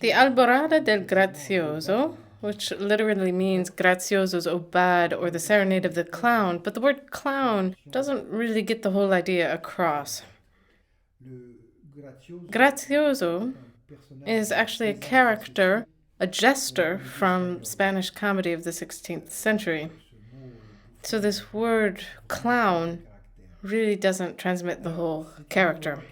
The Alborada del Gracioso, which literally means Grazioso's Aubade or the Serenade of the Clown, but the word clown doesn't really get the whole idea across. Gracioso is actually a character, a jester from Spanish comedy of the 16th century. So this word clown really doesn't transmit the whole character.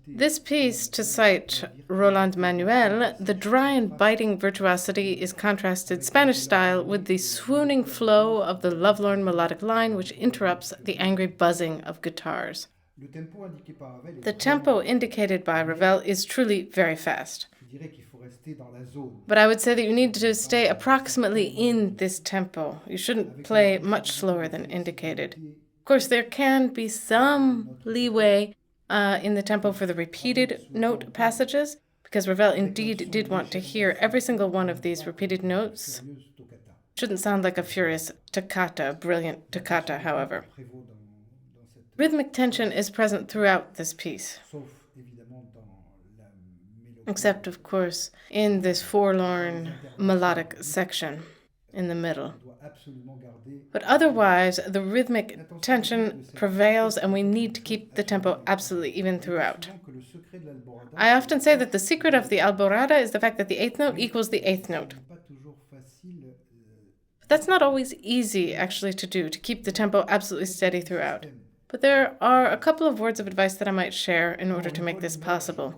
This piece, to cite Roland Manuel, the dry and biting virtuosity is contrasted Spanish style with the swooning flow of the lovelorn melodic line which interrupts the angry buzzing of guitars. The tempo indicated by Ravel is truly very fast. But I would say that you need to stay approximately in this tempo. You shouldn't play much slower than indicated. Of course, there can be some leeway in the tempo for the repeated note passages, because Ravel indeed did want to hear every single one of these repeated notes. Shouldn't sound like a furious toccata, brilliant toccata, however. Rhythmic tension is present throughout this piece, except, of course, in this forlorn melodic section in the middle. But otherwise, the rhythmic tension prevails, and we need to keep the tempo absolutely even throughout. I often say that the secret of the Alborada is the fact that the eighth note equals the eighth note. But that's not always easy, actually, to do, to keep the tempo absolutely steady throughout. But there are a couple of words of advice that I might share in order to make this possible.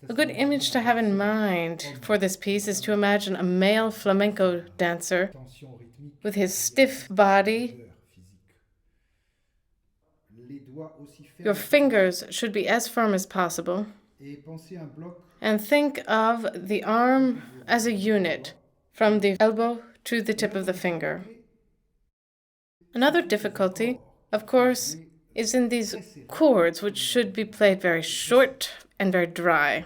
A good image to have in mind for this piece is to imagine a male flamenco dancer with his stiff body. Your fingers should be as firm as possible. And think of the arm as a unit, from the elbow to the tip of the finger. Another difficulty, of course, is in these chords, which should be played very short and very dry.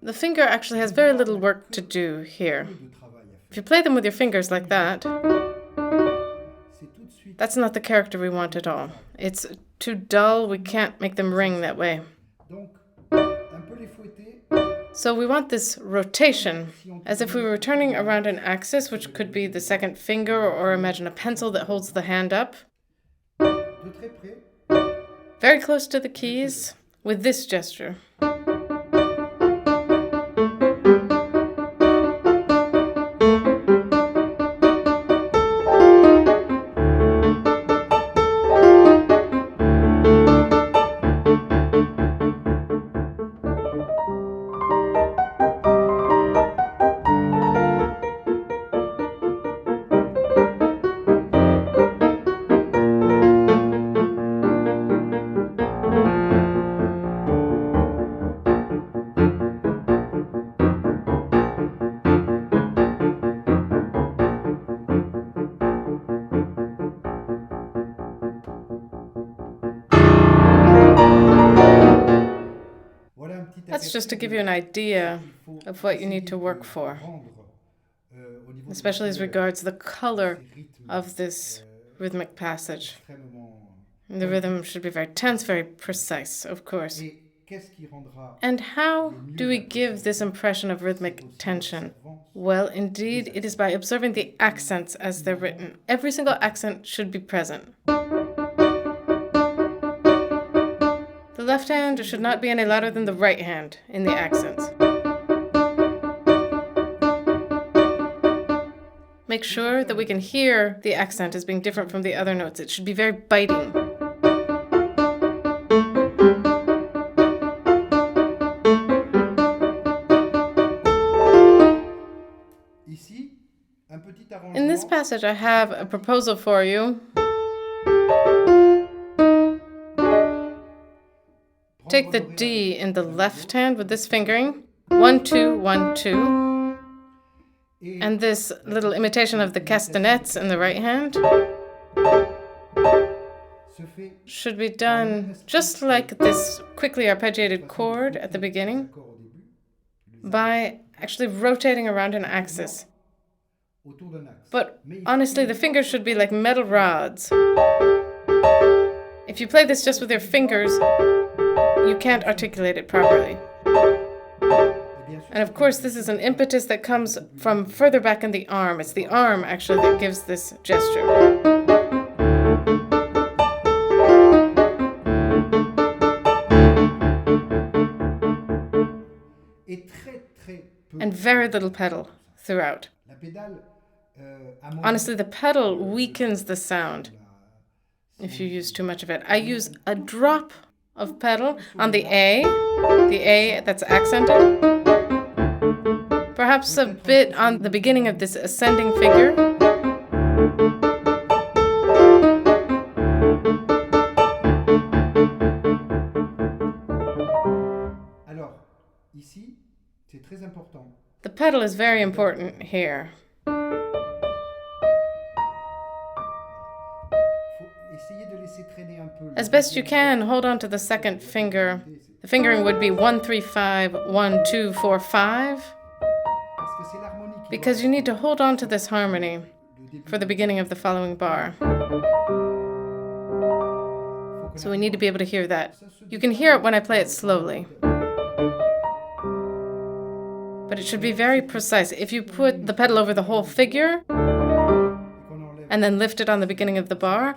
The finger actually has very little work to do here. If you play them with your fingers like that, that's not the character we want at all. It's too dull, we can't make them ring that way. So we want this rotation, as if we were turning around an axis, which could be the second finger, or imagine a pencil that holds the hand up. Very close to the keys, with this gesture. That's just to give you an idea of what you need to work for, especially as regards the color of this rhythmic passage. The rhythm should be very tense, very precise, of course. And how do we give this impression of rhythmic tension? Well, indeed, it is by observing the accents as they're written. Every single accent should be present. The left hand should not be any louder than the right hand in the accents. Make sure that we can hear the accent as being different from the other notes. It should be very biting. In this passage, I have a proposal for you. Take the D in the left hand with this fingering, 1, 2, 1, 2, and this little imitation of the castanets in the right hand should be done just like this quickly arpeggiated chord at the beginning by actually rotating around an axis. But honestly, the fingers should be like metal rods. If you play this just with your fingers, you can't articulate it properly. And of course, this is an impetus that comes from further back in the arm. It's the arm, actually, that gives this gesture. And very little pedal throughout. Honestly, the pedal weakens the sound if you use too much of it. I use a drop of pedal on the A that's accented. Perhaps a bit on the beginning of this ascending figure. The pedal is very important here. As best you can, hold on to the second finger. The fingering would be 1, 3, 5, 1, 2, 4, 5. Because you need to hold on to this harmony for the beginning of the following bar. So we need to be able to hear that. You can hear it when I play it slowly. But it should be very precise. If you put the pedal over the whole figure and then lift it on the beginning of the bar,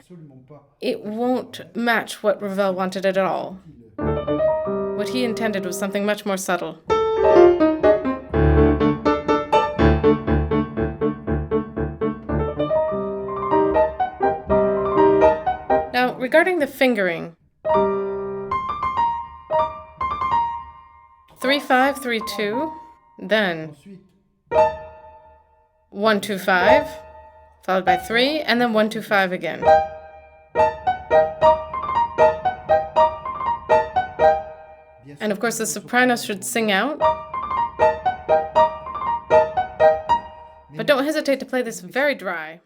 it won't match what Ravel wanted at all. What he intended was something much more subtle. Now, regarding the fingering, 3, 5, 3, 2, then 1, 2, 5, followed by 3, and then 1, 2, 5 again. And of course, the soprano should sing out. But don't hesitate to play this very dry.